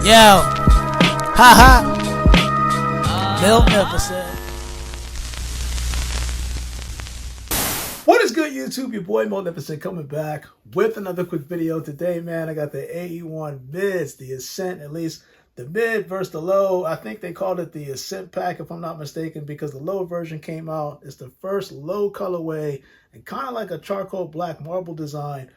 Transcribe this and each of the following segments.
Yo, haha, Magnificent. What is good, YouTube? Your boy Magnificent coming back with another quick video today, man. I got the AE1 Mids, the Ascent, at least the mid versus the low. I think they called it the Ascent pack, if I'm not mistaken, because the low version came out. It's the first low colorway and kind of like a charcoal black marble design.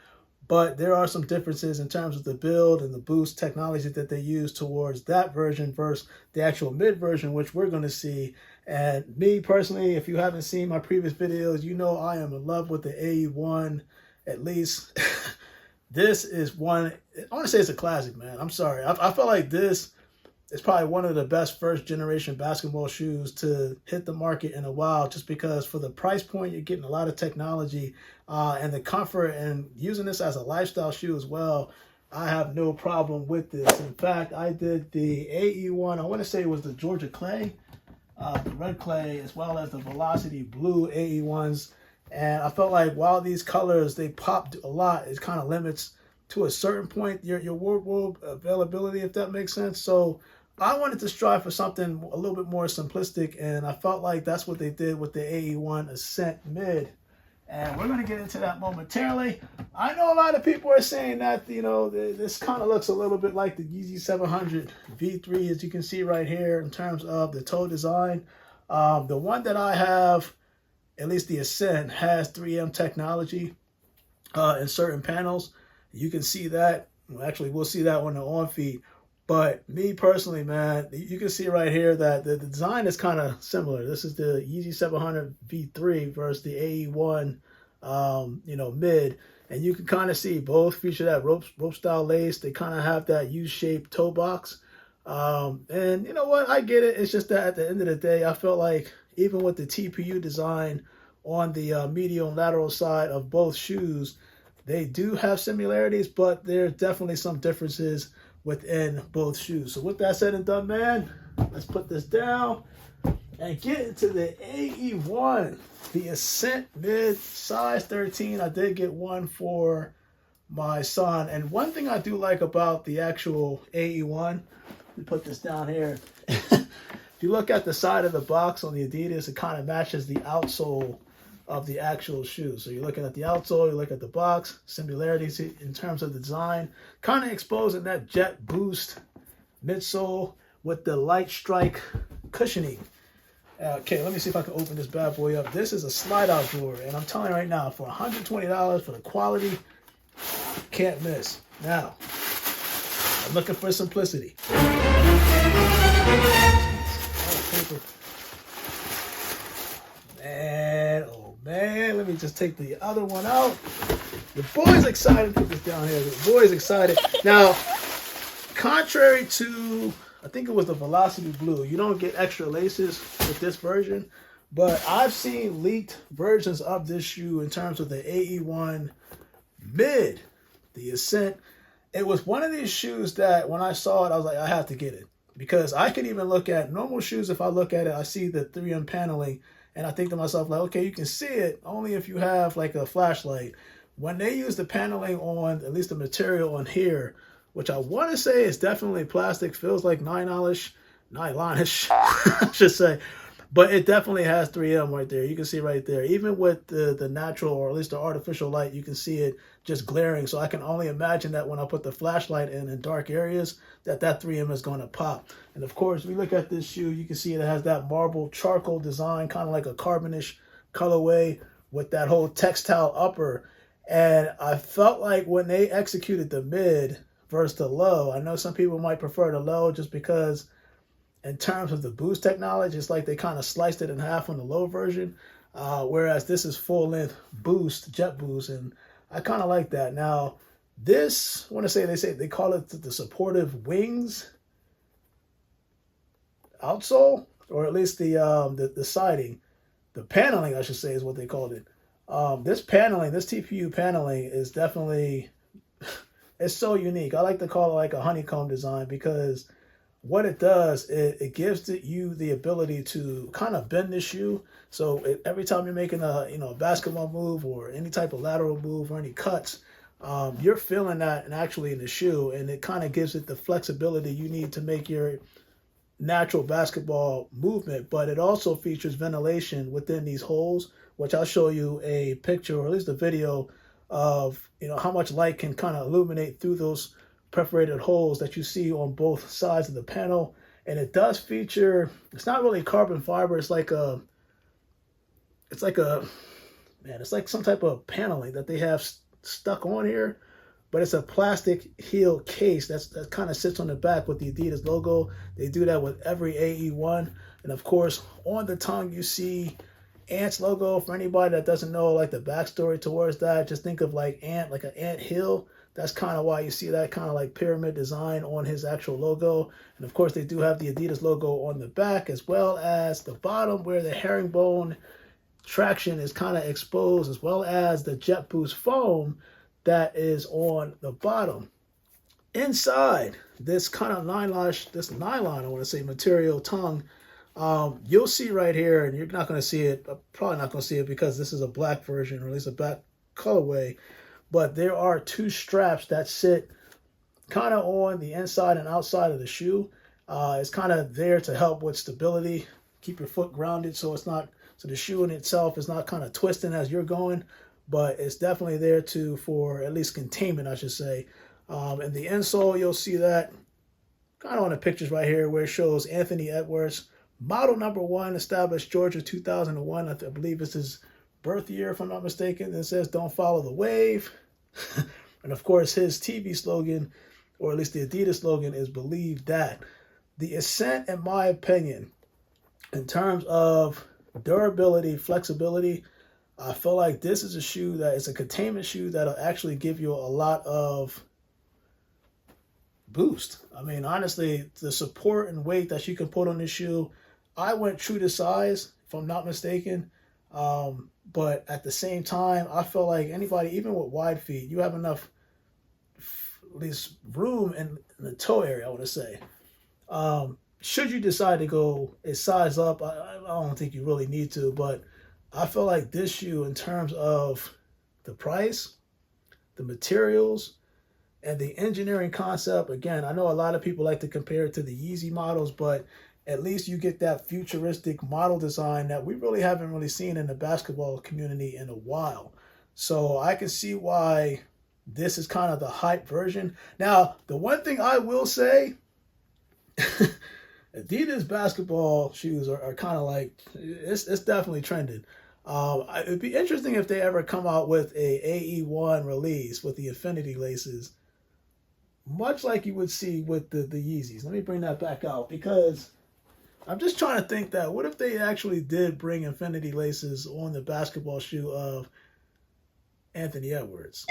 But there are some differences in terms of the build and the boost technology that they use towards that version versus the actual mid version, which we're going to see. And me personally, if you haven't seen my previous videos, you know I am in love with the AE1, at least. This is one, I want to say it's a classic, man. I'm sorry. I feel like this is probably one of the best first generation basketball shoes to hit the market in a while, just because for the price point, you're getting a lot of technology and the comfort, and using this as a lifestyle shoe as well. I have no problem with this. In fact, I did the AE1, I want to say it was the Georgia Clay, the red clay, as well as the Velocity Blue AE1s. And I felt like while these colors, they popped a lot, it kind of limits to a certain point your wardrobe availability, if that makes sense. So I wanted to strive for something a little bit more simplistic, and I felt like that's what they did with the AE1 Ascent Mid. And we're going to get into that momentarily. I know a lot of people are saying that, you know, this kind of looks a little bit like the Yeezy 700 V3, as you can see right here in terms of the toe design. The one that I have, at least the Ascent, has 3M technology in certain panels. You can see that. Well, actually, we'll see that on the on feet. But me personally, man, you can see right here that the design is kind of similar. This is the Yeezy 700 V3 versus the AE1, you know, Mid. And you can kind of see both feature that rope style lace. They kind of have that U-shaped toe box. And you know what? I get it. It's just that at the end of the day, I felt like even with the TPU design on the medial and lateral side of both shoes, they do have similarities, but there's definitely some differences within both shoes. So with that said and done, man, let's put this down and get into the AE1, the Ascent Mid, size 13. I did get one for my son. And one thing I do like about the actual AE1, let me put this down here. If you look at the side of the box on the Adidas, it kind of matches the outsole of the actual shoe. So you're looking at the outsole, you look at the box, similarities in terms of the design, kind of exposing that jet boost midsole with the light strike cushioning. Okay, let me see if I can open this bad boy up. This is a slide out drawer, and I'm telling you right now, for $120 for the quality, can't miss. Now, I'm looking for simplicity. Man, let me just take the other one out. The boy's excited. Put this down here. The boy's excited. Now, contrary to, I think it was the Velocity Blue, you don't get extra laces with this version, but I've seen leaked versions of this shoe in terms of the AE1 Mid, the Ascent. It was one of these shoes that when I saw it, I was like, I have to get it. Because I can even look at normal shoes. If I look at it, I see the 3M paneling, and I think to myself, like, okay, you can see it only if you have like a flashlight. When they use the paneling on, at least the material on here, which I want to say is definitely plastic, feels like nylonish, I should say. But it definitely has 3M right there. You can see right there. Even with the natural, or at least the artificial light, you can see it just glaring. So I can only imagine that when I put the flashlight in dark areas, that 3M is going to pop. And of course, we look at this shoe, you can see it has that marble charcoal design, kind of like a carbonish colorway with that whole textile upper. And I felt like when they executed the mid versus the low, I know some people might prefer the low just because in terms of the boost technology, it's like they kind of sliced it in half on the low version, whereas this is full-length boost, jet boost, and I kind of like that. Now, this, I want to say, they call it the supportive wings outsole, or at least the siding, the paneling, I should say, is what they called it. This paneling, this TPU paneling is definitely, it's so unique. I like to call it like a honeycomb design, because what it does, it gives you the ability to kind of bend the shoe. So every time you're making a basketball move or any type of lateral move or any cuts, you're feeling that and actually in the shoe, and it kind of gives it the flexibility you need to make your natural basketball movement. But it also features ventilation within these holes, which I'll show you a picture or at least a video of, how much light can kind of illuminate through those perforated holes that you see on both sides of the panel. And it does feature, it's not really carbon fiber, it's like some type of paneling that they have stuck on here, but it's a plastic heel case that kind of sits on the back with the Adidas logo. They do that with every AE1. And of course, on the tongue, you see Ant's logo. For anybody that doesn't know like the backstory towards that, just think of like Ant, like an ant hill. That's kind of why you see that kind of like pyramid design on his actual logo. And of course, they do have the Adidas logo on the back, as well as the bottom where the herringbone traction is kind of exposed, as well as the Jet Boost foam that is on the bottom. Inside this kind of nylon, I want to say, material tongue, you'll see right here, and you're not going to see it, probably not going to see it because this is a black version, or at least a black colorway, but there are two straps that sit kind of on the inside and outside of the shoe. It's kind of there to help with stability, keep your foot grounded so the shoe in itself is not kind of twisting as you're going, but it's definitely there for at least containment, I should say. And the insole, you'll see that kind of on the pictures right here where it shows Anthony Edwards, model number 1, established Georgia 2001. I believe it's his birth year, if I'm not mistaken. It says, "Don't follow the wave." And of course, his TV slogan, or at least the Adidas slogan, is "Believe that." The Ascent, in my opinion, in terms of durability, flexibility, I feel like this is a shoe that is a containment shoe that'll actually give you a lot of boost. I mean, honestly, the support and weight that you can put on this shoe, I went true to size, if I'm not mistaken. But at the same time, I feel like anybody, even with wide feet, you have enough, at least room in the toe area, I want to say. Should you decide to go a size up, I don't think you really need to, but I feel like this shoe, in terms of the price, the materials, and the engineering concept, again, I know a lot of people like to compare it to the Yeezy models, but at least you get that futuristic model design that we really haven't really seen in the basketball community in a while. So I can see why this is kind of the hype version. Now, the one thing I will say, Adidas basketball shoes are kind of like, it's definitely trending. It'd be interesting if they ever come out with a AE1 release with the infinity laces, much like you would see with the Yeezys. Let me bring that back out, because I'm just trying to think that what if they actually did bring infinity laces on the basketball shoe of Anthony Edwards?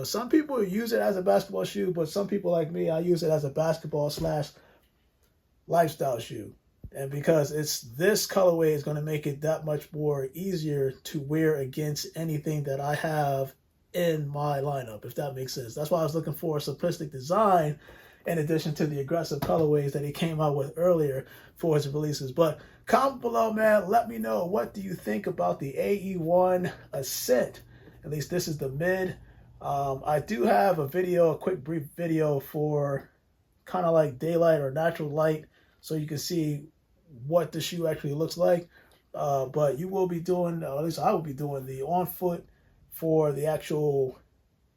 Some people use it as a basketball shoe, but some people like me, I use it as a basketball / lifestyle shoe. And because this colorway is going to make it that much more easier to wear against anything that I have in my lineup, if that makes sense. That's why I was looking for a simplistic design in addition to the aggressive colorways that he came out with earlier for his releases. But comment below, man. Let me know, what do you think about the AE1 Ascent? At least this is the mid. I do have a quick brief video for kind of like daylight or natural light, so you can see what the shoe actually looks like. But you will be doing, or at least I will be doing, the on foot for the actual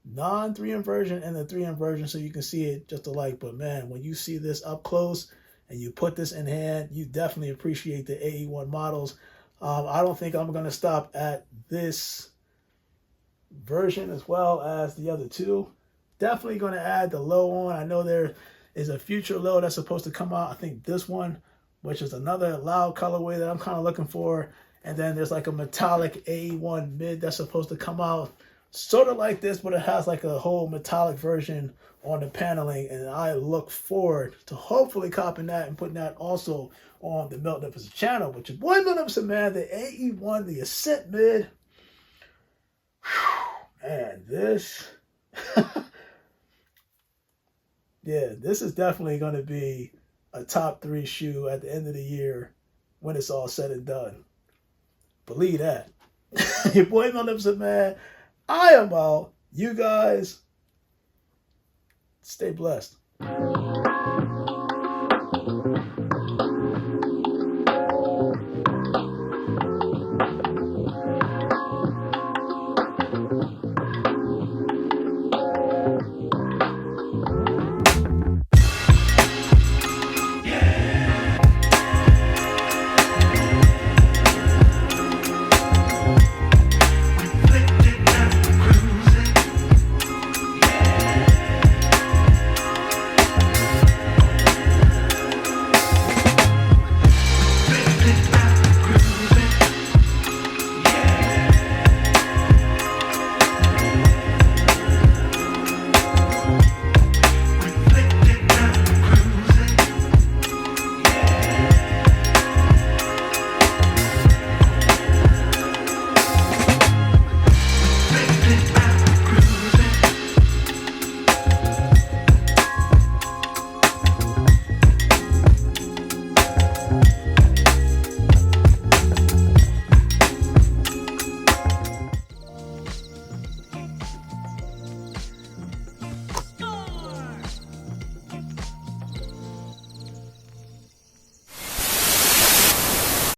non 3M version and the 3M version, so you can see it just alike. But man, when you see this up close and you put this in hand, you definitely appreciate the AE1 models. I don't think I'm going to stop at this version as well as the other two. Definitely going to add the low on. I know there is a future low that's supposed to come out. I think this one, which is another loud colorway that I'm kind of looking for. And then there's like a metallic AE1 Mid that's supposed to come out, sort of like this, but it has like a whole metallic version on the paneling. And I look forward to hopefully copying that and putting that also on the Magnificent channel. But your boy Magnificent, man, the AE1, the Ascent Mid. Man, this... yeah, this is definitely going to be a top 3 shoe at the end of the year when it's all said and done. Believe that. Your boy Magnificent, man. I am out. You guys Stay blessed.